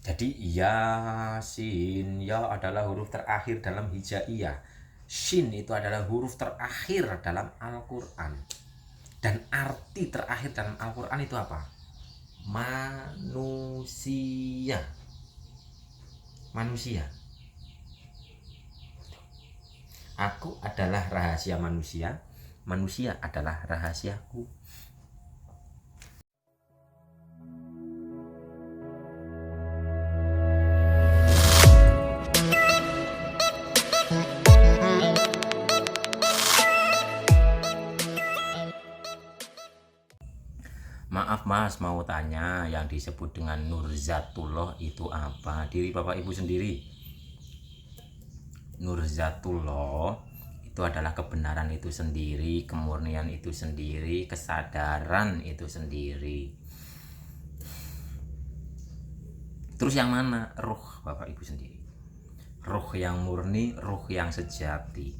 Jadi Yasin, ya adalah huruf terakhir dalam hijaiyah. Shin itu adalah huruf terakhir dalam Al-Quran. Dan arti terakhir dalam Al-Quran itu apa? Manusia. Manusia. Aku adalah rahasia manusia. Manusia adalah rahasiaku. Maaf mas, mau tanya, yang disebut dengan Nurzatullah itu apa? Diri bapak ibu sendiri. Nurzatullah itu adalah kebenaran itu sendiri, kemurnian itu sendiri, kesadaran itu sendiri. Terus yang mana? Ruh bapak ibu sendiri. Ruh yang murni, ruh yang sejati,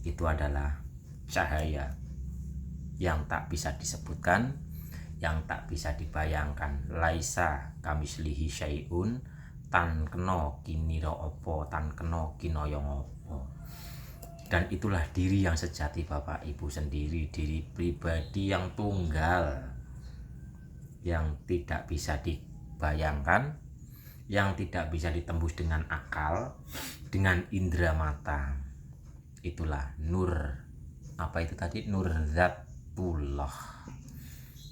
itu adalah cahaya yang tak bisa disebutkan, yang tak bisa dibayangkan. Laisa kamislihi syai'un, tan keno kiniro opo, tan keno kinoyong opo. Dan itulah diri yang sejati bapak ibu sendiri, diri pribadi yang tunggal, yang tidak bisa dibayangkan, yang tidak bisa ditembus dengan akal, dengan indera mata. Itulah nur, apa itu tadi? Nurzatullah.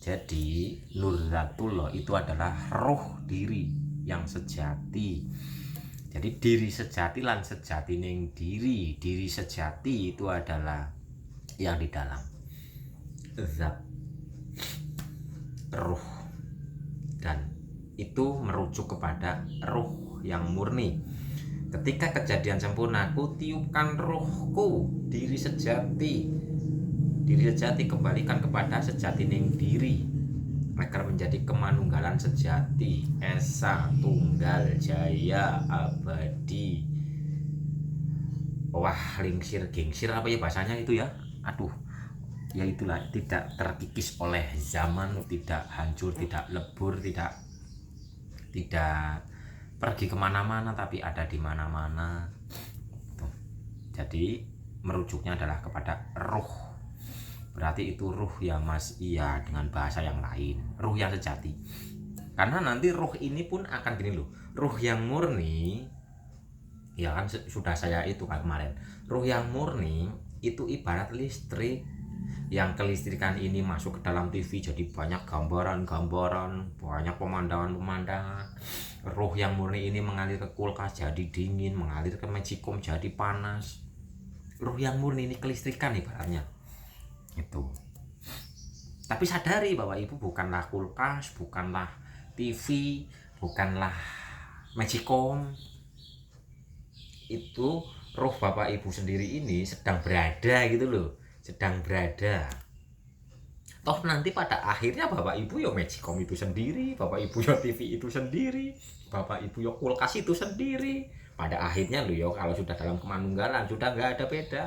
Jadi Nurzatullah itu adalah roh diri yang sejati. Jadi diri sejati lan sejati ning diri. Diri sejati itu adalah yang di dalam zat, ruh, dan itu merujuk kepada ruh yang murni. Ketika kejadian sempurna, aku tiupkan ruhku, diri sejati. Diri sejati kembalikan kepada sejati ning diri, agar menjadi kemanunggalan sejati, esa tunggal jaya abadi. Wah, lingsir gingsir apa ya bahasanya itu ya? Aduh, ya itulah, tidak terkikis oleh zaman, tidak hancur, tidak lebur, tidak pergi kemana-mana, tapi ada di mana-mana. Jadi merujuknya adalah kepada ruh. Berarti itu ruh ya mas, iya, dengan bahasa yang lain, ruh yang sejati. Karena nanti ruh ini pun akan gini loh, ruh yang murni, ya kan sudah saya itu kan kemarin, ruh yang murni itu ibarat listrik, yang kelistrikan ini masuk ke dalam TV jadi banyak gambaran-gambaran, banyak pemandangan-pemandangan. Ruh yang murni ini mengalir ke kulkas jadi dingin, mengalir ke magicom jadi panas. Ruh yang murni ini kelistrikan ibaratnya itu. Tapi sadari bahwa ibu bukanlah kulkas, bukanlah TV, bukanlah magicom. Itu roh bapak ibu sendiri ini sedang berada gitu loh, sedang berada. Toh nanti pada akhirnya bapak ibu ya magicom itu sendiri, bapak ibu ya TV itu sendiri, bapak ibu ya kulkas itu sendiri. Pada akhirnya lo ya, kalau sudah dalam kemanunggalan sudah nggak ada beda.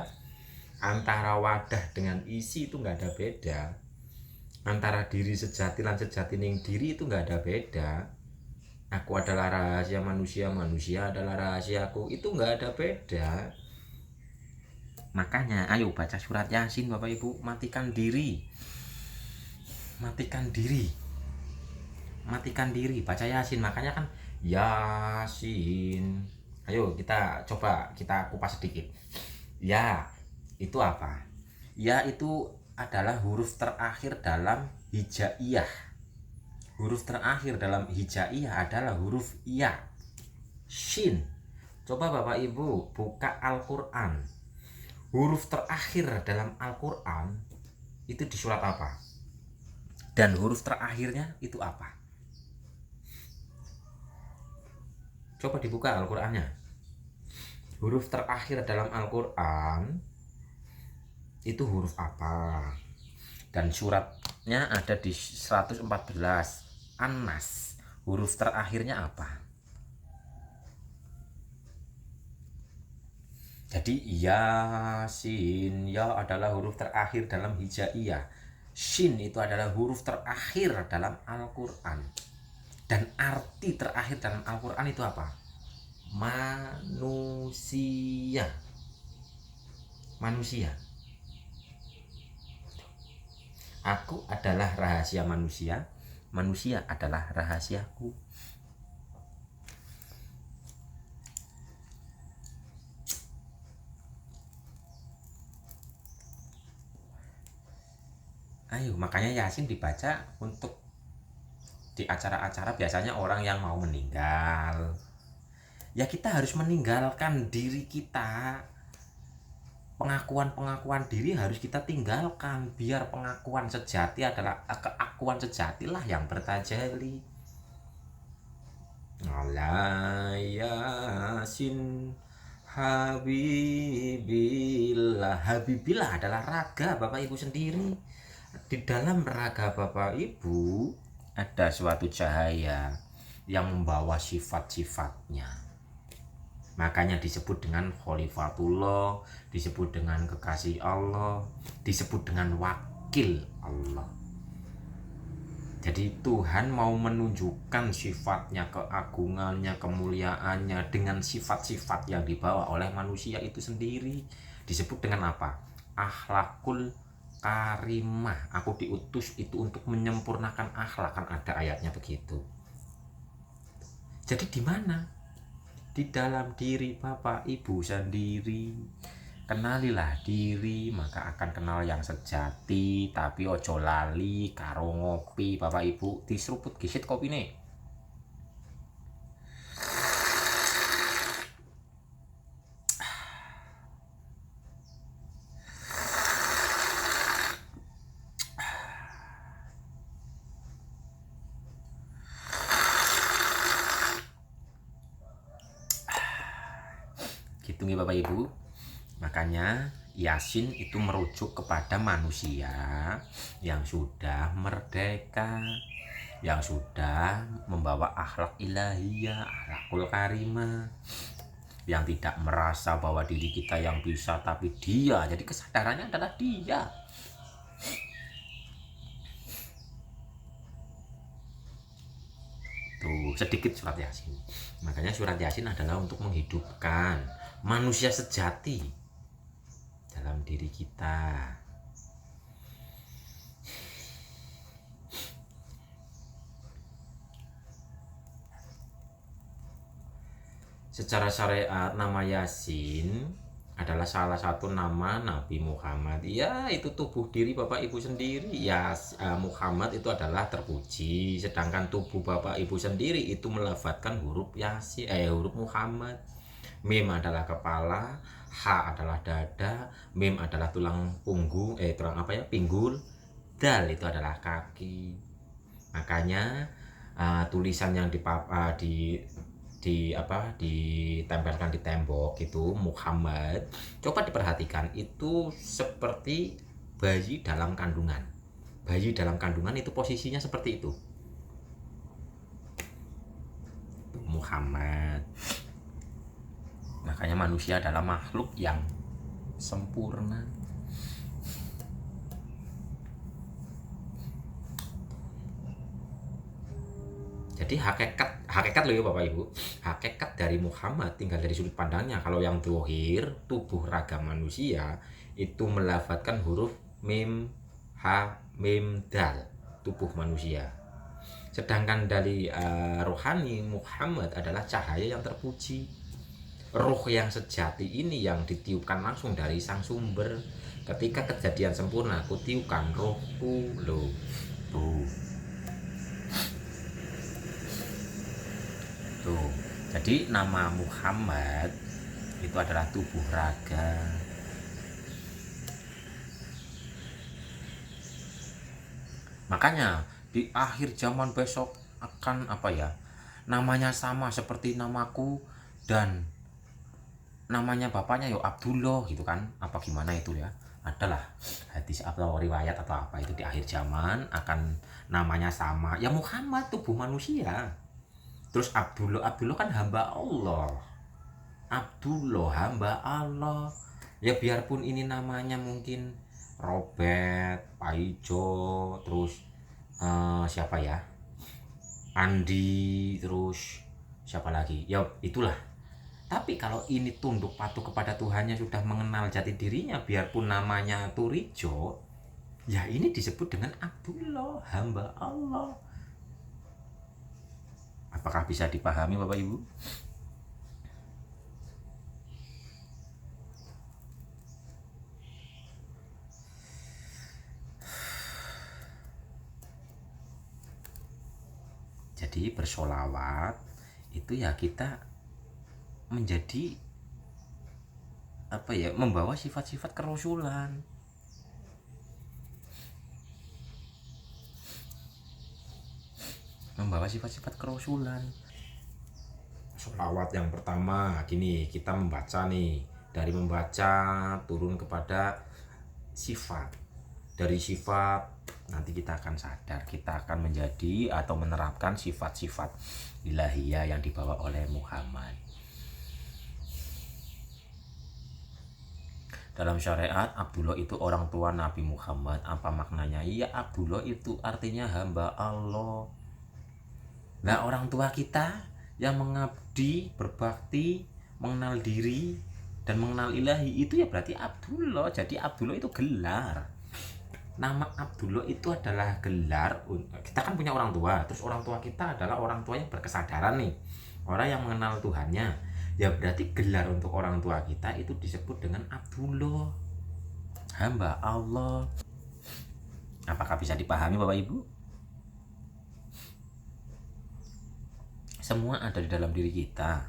Antara wadah dengan isi itu nggak ada beda. Antara diri sejati dan sejati ning diri itu nggak ada beda. Aku adalah rahasia manusia, manusia adalah rahasiaku, itu nggak ada beda. Makanya ayo baca surat Yasin bapak ibu, matikan diri, matikan diri, matikan diri, baca Yasin. Makanya kan Yasin. Ayo kita coba kita kupas sedikit. Ya itu apa? Ya itu adalah huruf terakhir dalam hijaiyah. Huruf terakhir dalam hijaiyah adalah huruf ya, shin. Coba bapak ibu buka Al-Quran, huruf terakhir dalam Al-Quran itu di surat apa? Dan huruf terakhirnya itu apa? Coba dibuka Al-Qurannya. Huruf terakhir dalam Al-Quran itu huruf apa? Dan suratnya ada di 114 An-Nas. Huruf terakhirnya apa? Jadi Yasin, ya adalah huruf terakhir dalam hijaiyah. Shin itu adalah huruf terakhir dalam Al-Quran. Dan arti terakhir dalam Al-Quran itu apa? Manusia. Manusia. Aku adalah rahasia manusia, manusia adalah rahasiaku. Ayo, makanya Yasin dibaca untuk di acara-acara biasanya orang yang mau meninggal. Ya kita harus meninggalkan diri kita. Pengakuan-pengakuan diri harus kita tinggalkan, biar pengakuan sejati adalah keakuan sejatilah yang bertajalli. Ala Yasin Habibillah. Habibillah adalah raga Bapak Ibu sendiri. Di dalam raga Bapak Ibu ada suatu cahaya yang membawa sifat-sifatnya. Makanya disebut dengan Khalifatullah, disebut dengan kekasih Allah, disebut dengan wakil Allah. Jadi Tuhan mau menunjukkan sifatnya, keagungannya, kemuliaannya dengan sifat-sifat yang dibawa oleh manusia itu sendiri. Disebut dengan apa? Akhlakul karimah. Aku diutus itu untuk menyempurnakan akhlak, kan ada ayatnya begitu. Jadi di mana? Di dalam diri Bapak Ibu sendiri. Kenalilah diri, maka akan kenal yang sejati. Tapi ojo lali karo ngopi Bapak Ibu, diseruput gisit kopine. Gitu nih Bapak Ibu. Makanya Yasin itu merujuk kepada manusia yang sudah merdeka, yang sudah membawa akhlak ilahiyah, akhlakul karimah, yang tidak merasa bahwa diri kita yang bisa, tapi dia, jadi kesadarannya adalah dia. Tuh, sedikit surat Yasin. Makanya surat Yasin adalah untuk menghidupkan manusia sejati dalam diri kita. Secara syariat nama Yasin adalah salah satu nama Nabi Muhammad. Ya, itu tubuh diri Bapak Ibu sendiri. Ya, Muhammad itu adalah terpuji, sedangkan tubuh Bapak Ibu sendiri itu melafadzkan huruf Yasin, huruf Muhammad. Mim adalah kepala, H adalah dada, Mim adalah tulang punggung, pinggul, Dal itu adalah kaki. Makanya tulisan yang ditempelkan di tembok itu Muhammad, coba diperhatikan, itu seperti bayi dalam kandungan. Bayi dalam kandungan itu posisinya seperti itu. Muhammad. Makanya manusia adalah makhluk yang sempurna. Jadi hakikat loh ya Bapak Ibu, hakikat dari Muhammad tinggal dari sudut pandangnya. Kalau yang zahir, tubuh raga manusia itu melafadzkan huruf mim, ha, mim, dal, tubuh manusia. Sedangkan dari rohani, Muhammad adalah cahaya yang terpuji. Roh yang sejati ini yang ditiupkan langsung dari sang sumber. Ketika kejadian sempurna, aku tiupkan rohku loh. Tuh. Jadi nama Muhammad itu adalah tubuh raga. Makanya di akhir zaman besok akan namanya sama seperti namaku dan namanya bapaknya Abdullah gitu kan, apa gimana itu ya, adalah hadis atau riwayat atau apa itu di akhir zaman akan namanya sama ya, Muhammad tubuh manusia. Terus Abdullah kan hamba Allah, Abdullah hamba Allah. Ya biarpun ini namanya mungkin Robert, Paijo, terus siapa ya, Andi, terus siapa lagi? Ya itulah. Tapi kalau ini tunduk patuh kepada Tuhannya, sudah mengenal jati dirinya, biarpun namanya Turijo, ya ini disebut dengan Abdullah, hamba Allah. Apakah bisa dipahami Bapak Ibu? Jadi bersolawat itu ya kita menjadi apa ya, membawa sifat-sifat kerasulan. Membawa sifat-sifat kerasulan. Solawat yang pertama gini, kita membaca nih, dari membaca turun kepada sifat, dari sifat nanti kita akan sadar, kita akan menjadi atau menerapkan sifat-sifat ilahiyah yang dibawa oleh Muhammad. Dalam syariat, Abdullah itu orang tua Nabi Muhammad. Apa maknanya? Ya, Abdullah itu artinya hamba Allah. Nah, orang tua kita yang mengabdi, berbakti, mengenal diri dan mengenal ilahi, itu ya berarti Abdullah. Jadi Abdullah itu gelar. Nama Abdullah itu adalah gelar. Kita kan punya orang tua, terus orang tua kita adalah orang tua yang berkesadaran nih, orang yang mengenal Tuhannya. Ya berarti gelar untuk orang tua kita itu disebut dengan Abdullah, hamba Allah. Apakah bisa dipahami Bapak Ibu? Semua ada di dalam diri kita.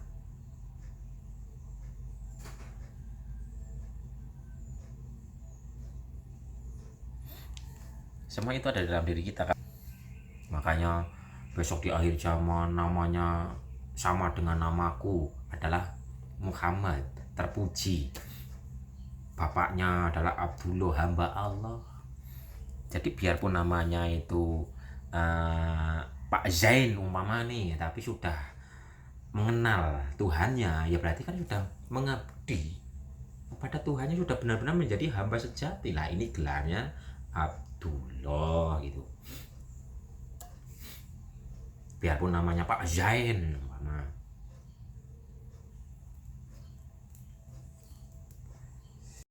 Semua itu ada di dalam diri kita kan. Makanya besok di akhir zaman namanya sama dengan namaku, adalah Muhammad, terpuji. Bapaknya adalah Abdullah, hamba Allah. Jadi biarpun namanya itu Pak Zain umpama nih, tapi sudah mengenal Tuhannya, ya berarti kan sudah mengabdi kepada Tuhannya, sudah benar-benar menjadi hamba sejati. Lah ini gelarnya Abdullah gitu. Biarpun namanya Pak Zain umpama.